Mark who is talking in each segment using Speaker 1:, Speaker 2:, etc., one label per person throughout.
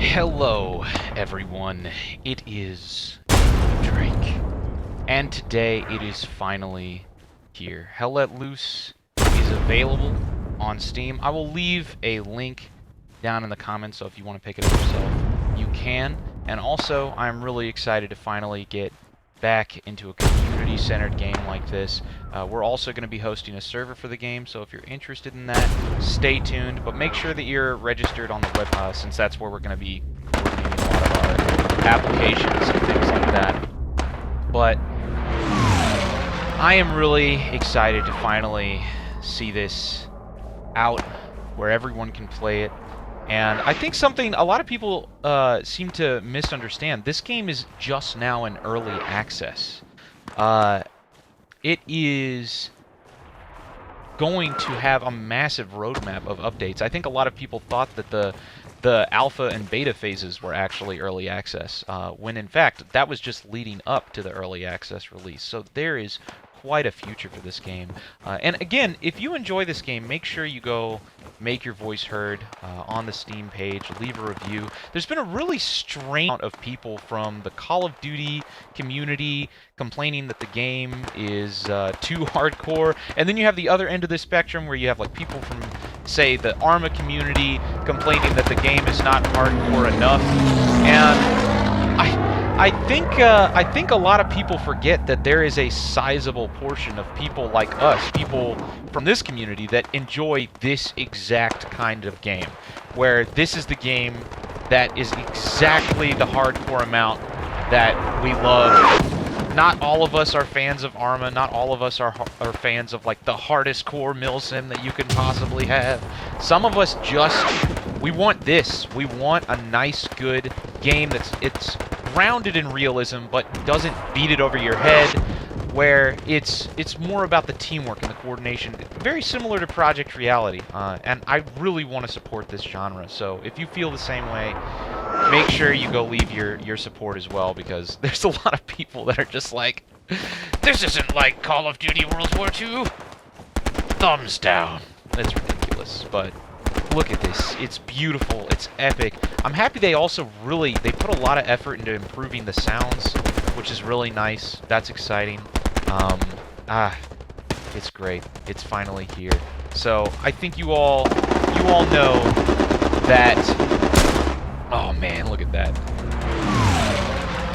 Speaker 1: Hello, everyone. It is Drake, and today it is finally here. Hell Let Loose is available on Steam. I will leave a link down in the comments, so if you want to pick it up yourself, you can. And also, I'm really excited to finally get back into a community-centered game like this. We're also going to be hosting a server for the game, so if you're interested in that, stay tuned. But make sure that you're registered on the web, since that's where we're going to be coordinating a lot of our applications and things like that. But I am really excited to finally see this out where everyone can play it. And I think something a lot of people seem to misunderstand, this game is just now in early access. It is going to have a massive roadmap of updates. I think a lot of people thought that the alpha and beta phases were actually early access, when in fact that was just leading up to the early access release. So there is quite a future for this game. And again, if you enjoy this game, make sure you go make your voice heard on the Steam page, leave a review. There's been a really strange amount of people from the Call of Duty community complaining that the game is too hardcore, and then you have the other end of the spectrum where you have like people from, say, the Arma community complaining that the game is not hardcore enough. And I think a lot of people forget that there is a sizable portion of people like us, people from this community, that enjoy this exact kind of game, where this is the game that is exactly the hardcore amount that we love. Not all of us are fans of Arma, not all of us are fans of like the hardest core milsim that you can possibly have. Some of us we want this. We want a nice, good game it's grounded in realism, but doesn't beat it over your head, where it's more about the teamwork and the coordination, very similar to Project Reality, and I really want to support this genre. So if you feel the same way, make sure you go leave your support as well, because there's a lot of people that are just like, this isn't like Call of Duty World War II. Thumbs down. That's ridiculous, but look at this. It's beautiful. It's epic. I'm happy they also they put a lot of effort into improving the sounds, which is really nice. That's exciting. It's great. It's finally here. So I think you all know that. Oh man, look at that.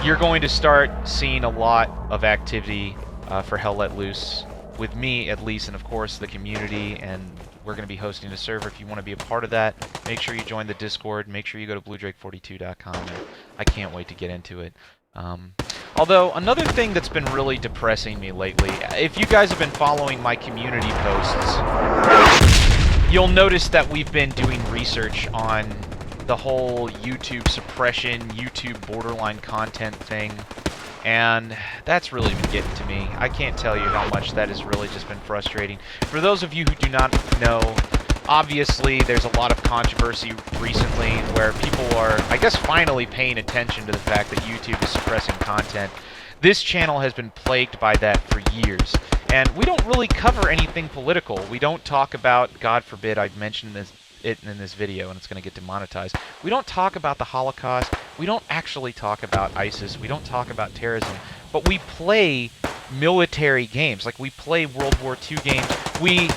Speaker 1: You're going to start seeing a lot of activity for Hell Let Loose, with me at least, and of course the community, and we're going to be hosting a server. If you want to be a part of that, make sure you join the Discord. Make sure you go to bluedrake42.com. I can't wait to get into it. Although, another thing that's been really depressing me lately, if you guys have been following my community posts, you'll notice that we've been doing research on the whole YouTube suppression, YouTube borderline content thing, and that's really been getting to me. I can't tell you how much that has really just been frustrating. For those of you who do not know, obviously there's a lot of controversy recently where people are, I guess, finally paying attention to the fact that YouTube is suppressing content. This channel has been plagued by that for years, and we don't really cover anything political. We don't talk about, God forbid I've mentioned it in this video and it's going to get demonetized. We don't talk about the Holocaust. We don't actually talk about ISIS. We don't talk about terrorism. But we play military games. Like, we play World War II games. We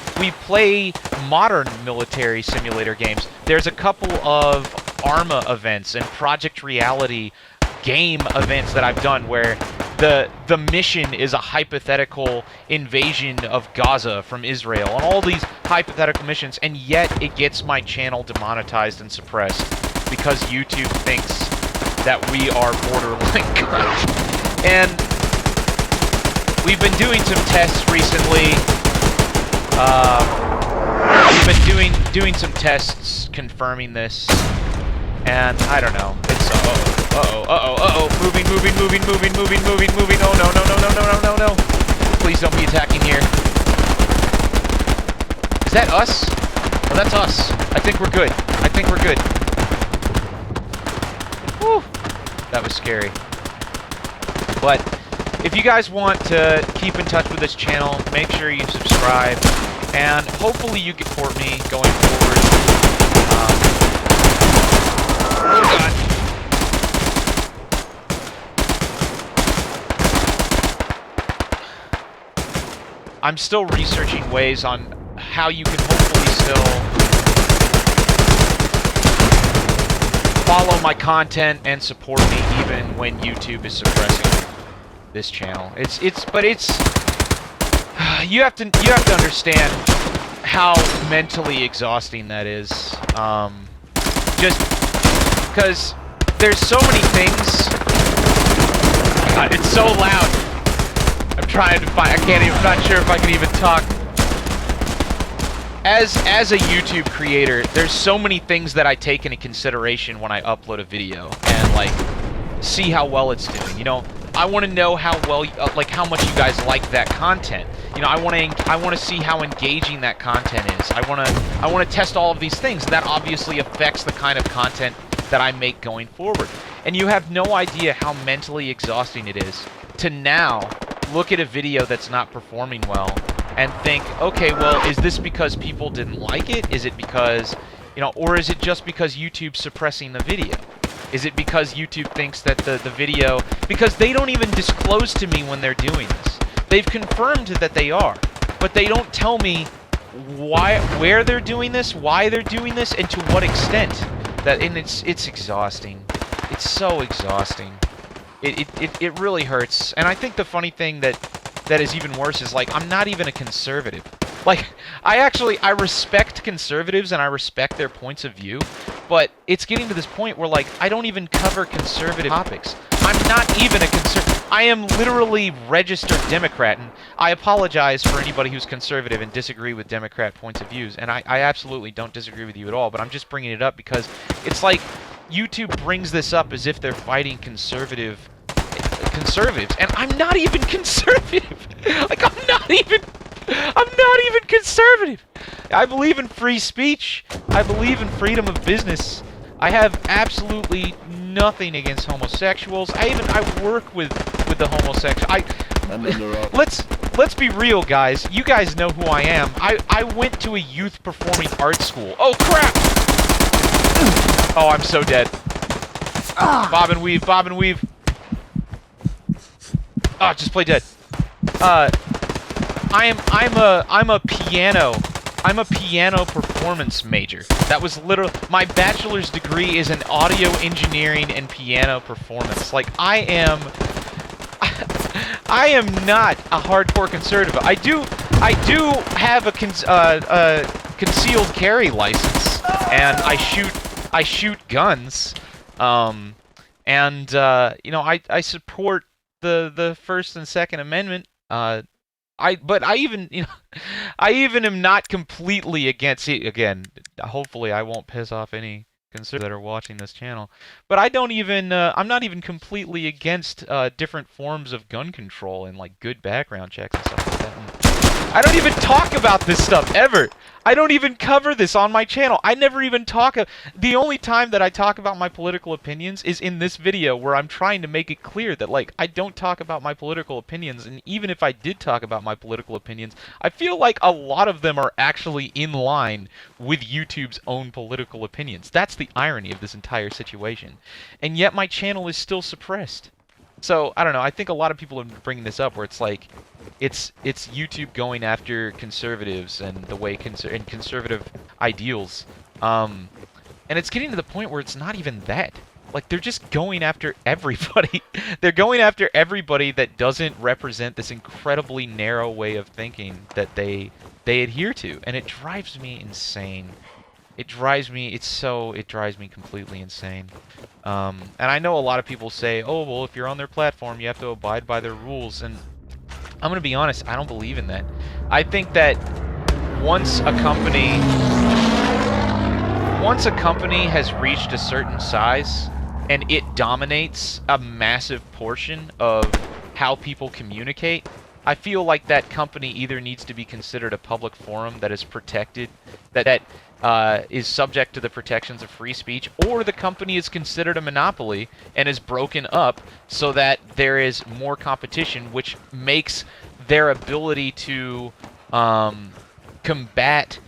Speaker 1: play modern military simulator games. There's a couple of Arma events and Project Reality game events that I've done where the mission is a hypothetical invasion of Gaza from Israel, and all these hypothetical missions, and yet it gets my channel demonetized and suppressed because YouTube thinks that we are borderline corrupt. And we've been doing some tests recently. We've been doing some tests confirming this, and I don't know. It's moving. Oh no. Please don't be attacking here. Is that us? Oh, that's us. I think we're good. Whew. That was scary. But if you guys want to keep in touch with this channel, make sure you subscribe, and hopefully you can support me going forward. Oh god. I'm still researching ways on how you can hopefully still follow my content and support me even when YouTube is suppressing this channel. But you have to understand how mentally exhausting that is. Just because there's so many things. God, it's so loud. I'm trying to find. I'm not sure if I can even talk. As a YouTube creator, there's so many things that I take into consideration when I upload a video and like see how well it's doing. You know, I want to know how well, like how much you guys like that content. You know, I want to see how engaging that content is. I want to test all of these things. And that obviously affects the kind of content that I make going forward. And you have no idea how mentally exhausting it is to now look at a video that's not performing well and think, okay, well, is this because people didn't like it? Is it because, you know, or is it just because YouTube's suppressing the video? Is it because YouTube thinks that the video, because they don't even disclose to me when they're doing this. They've confirmed that they are, but they don't tell me where they're doing this, why they're doing this, and to what extent. And it's exhausting. It's so exhausting. It really hurts. And I think the funny thing that is even worse is, like, I'm not even a conservative. Like, I respect conservatives and I respect their points of view, but it's getting to this point where, like, I don't even cover conservative topics. I'm not even a conservative. I am literally registered Democrat, and I apologize for anybody who's conservative and disagree with Democrat points of views, and I absolutely don't disagree with you at all, but I'm just bringing it up because it's like YouTube brings this up as if they're fighting conservatives, and I'm not even conservative. Like, I'm not even conservative. I believe in free speech. I believe in freedom of business. I have absolutely nothing against homosexuals. I work with the homosexual. Let's be real, guys. You guys know who I am. I went to a youth performing arts school. Oh crap! Oh, I'm so dead. Bob and weave, bob and weave. Oh, just play dead. I'm a piano performance major. That was literally my bachelor's degree is in audio engineering and piano performance. Like, I am not a hardcore conservative. I do have a concealed carry license, and I shoot guns. You know, I support the First and Second Amendment. But I even, you know, I even am not completely against it. Again, hopefully I won't piss off any conservatives that are watching this channel. But I don't even, I'm not even completely against different forms of gun control and like good background checks and stuff like that. And I don't even talk about this stuff ever. I don't even cover this on my channel. I never even talk. The only time that I talk about my political opinions is in this video, where I'm trying to make it clear that, like, I don't talk about my political opinions, and even if I did talk about my political opinions, I feel like a lot of them are actually in line with YouTube's own political opinions. That's the irony of this entire situation. And yet my channel is still suppressed. So, I don't know, I think a lot of people are bringing this up where it's like, it's YouTube going after conservatives and the way conservative ideals. And it's getting to the point where it's not even that. Like, they're just going after everybody. They're going after everybody that doesn't represent this incredibly narrow way of thinking that they adhere to. And it drives me insane. It drives me completely insane. And I know a lot of people say, oh, well, if you're on their platform, you have to abide by their rules. And I'm going to be honest, I don't believe in that. I think that once a company has reached a certain size and it dominates a massive portion of how people communicate, I feel like that company either needs to be considered a public forum that is protected, that is subject to the protections of free speech, or the company is considered a monopoly and is broken up so that there is more competition, which makes their ability to combat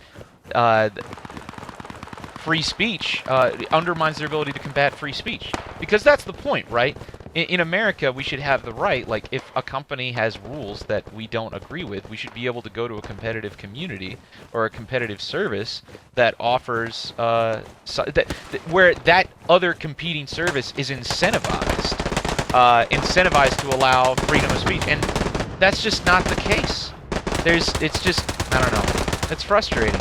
Speaker 1: free speech, undermines their ability to combat free speech. Because that's the point, right? in America, we should have the right, like, if a company has rules that we don't agree with, we should be able to go to a competitive community or a competitive service that offers, where that other competing service is incentivized, incentivized to allow freedom of speech, and that's just not the case. It's just, I don't know, it's frustrating.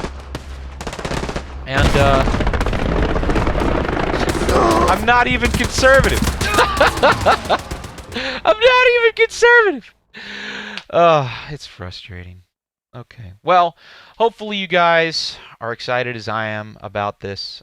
Speaker 1: And, I'm not even conservative. I'm not even conservative. It's frustrating. Okay. Well, hopefully you guys are excited as I am about this.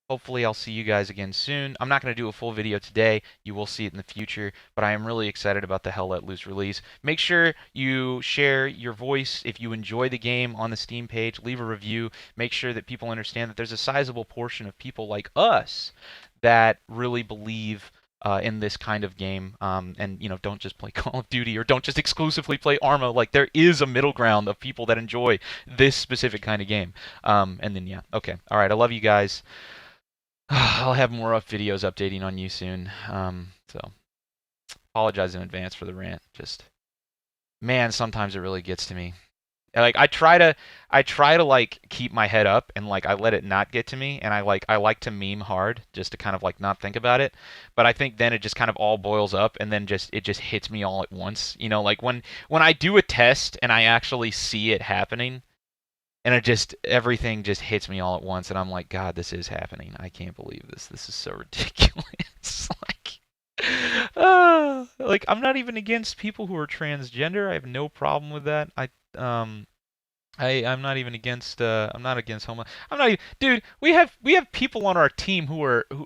Speaker 1: Hopefully I'll see you guys again soon. I'm not going to do a full video today. You will see it in the future, but I am really excited about the Hell Let Loose release. Make sure you share your voice if you enjoy the game on the Steam page. Leave a review. Make sure that people understand that there's a sizable portion of people like us that really believe in this kind of game, and you know, don't just play Call of Duty or don't just exclusively play Arma. Like, there is a middle ground of people that enjoy this specific kind of game. And then yeah, okay, all right. I love you guys. I'll have more videos updating on you soon. So apologize in advance for the rant. Just, man, sometimes it really gets to me. Like, I try to like keep my head up and like I let it not get to me, and I like to meme hard just to kind of like not think about it. But I think then it just kind of all boils up, and then it just hits me all at once. You know, like when I do a test and I actually see it happening, and everything just hits me all at once, and I'm like, God, this is happening. I can't believe this. This is so ridiculous. Like, I'm not even against people who are transgender. I have no problem with that. I'm not even against. I'm not against homo. I'm not even, dude. We have people on our team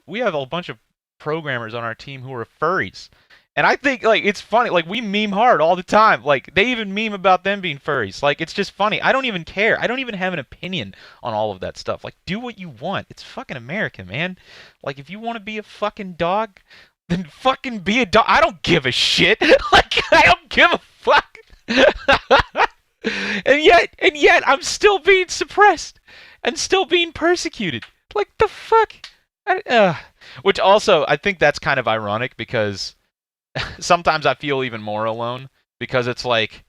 Speaker 1: we have a bunch of programmers on our team who are furries. And I think, like, it's funny. Like, we meme hard all the time. Like, they even meme about them being furries. Like, it's just funny. I don't even care. I don't even have an opinion on all of that stuff. Like, do what you want. It's fucking America, man. Like, if you want to be a fucking dog, then fucking be a dog. I don't give a shit. Like, I don't give a fuck. And yet, I'm still being suppressed and still being persecuted. Like, the fuck? Which also, I think that's kind of ironic because sometimes I feel even more alone because it's like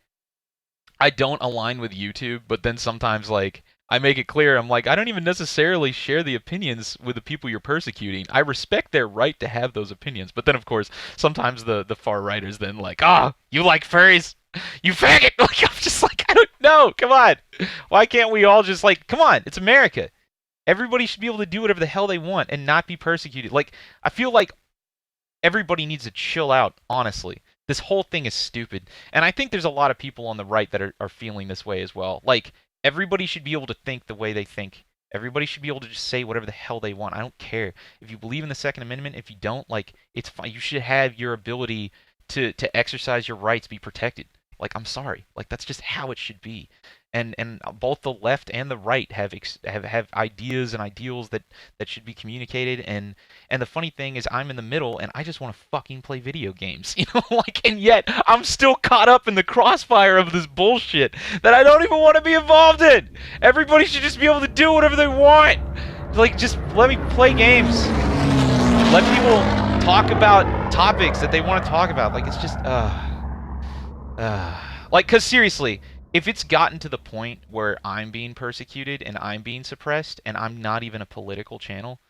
Speaker 1: I don't align with YouTube, but then sometimes like I make it clear I'm like I don't even necessarily share the opinions with the people you're persecuting. I respect their right to have those opinions, but then of course sometimes the far righters then like, you like furries, you faggot. Like, I'm just like, I don't know. Come on, why can't we all just like, come on? It's America. Everybody should be able to do whatever the hell they want and not be persecuted. Like, I feel like everybody needs to chill out, honestly. This whole thing is stupid. And I think there's a lot of people on the right that are feeling this way as well. Like, everybody should be able to think the way they think. Everybody should be able to just say whatever the hell they want. I don't care. If you believe in the Second Amendment, if you don't, like, it's fine. You should have your ability to exercise your rights be protected. Like, I'm sorry. Like, that's just how it should be. And both the left and the right have ideas and ideals that should be communicated, and the funny thing is I'm in the middle and I just want to fucking play video games, you know, like, and yet I'm still caught up in the crossfire of this bullshit that I don't even want to be involved in. Everybody should just be able to do whatever they want. Like, just let me play games. Let people talk about topics that they want to talk about. Like, it's just like, cuz seriously, if it's gotten to the point where I'm being persecuted and I'm being suppressed and I'm not even a political channel,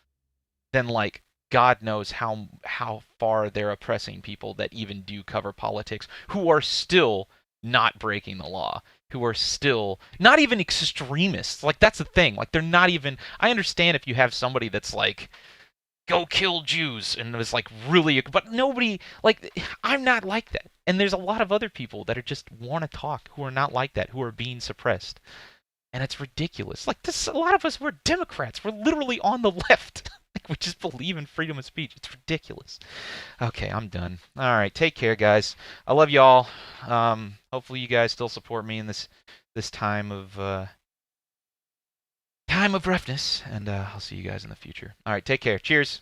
Speaker 1: then, like, God knows how far they're oppressing people that even do cover politics, who are still not breaking the law, who are still not even extremists. Like, that's the thing. Like, they're not even. I understand if you have somebody that's like, go kill Jews, and it's like really, but nobody, like, I'm not like that. And there's a lot of other people that are just want to talk who are not like that, who are being suppressed. And it's ridiculous. Like, this, a lot of us, we're Democrats. We're literally on the left. Like, we just believe in freedom of speech. It's ridiculous. Okay, I'm done. All right, take care, guys. I love y'all. Hopefully you guys still support me in this time of roughness, and I'll see you guys in the future. All right, take care. Cheers.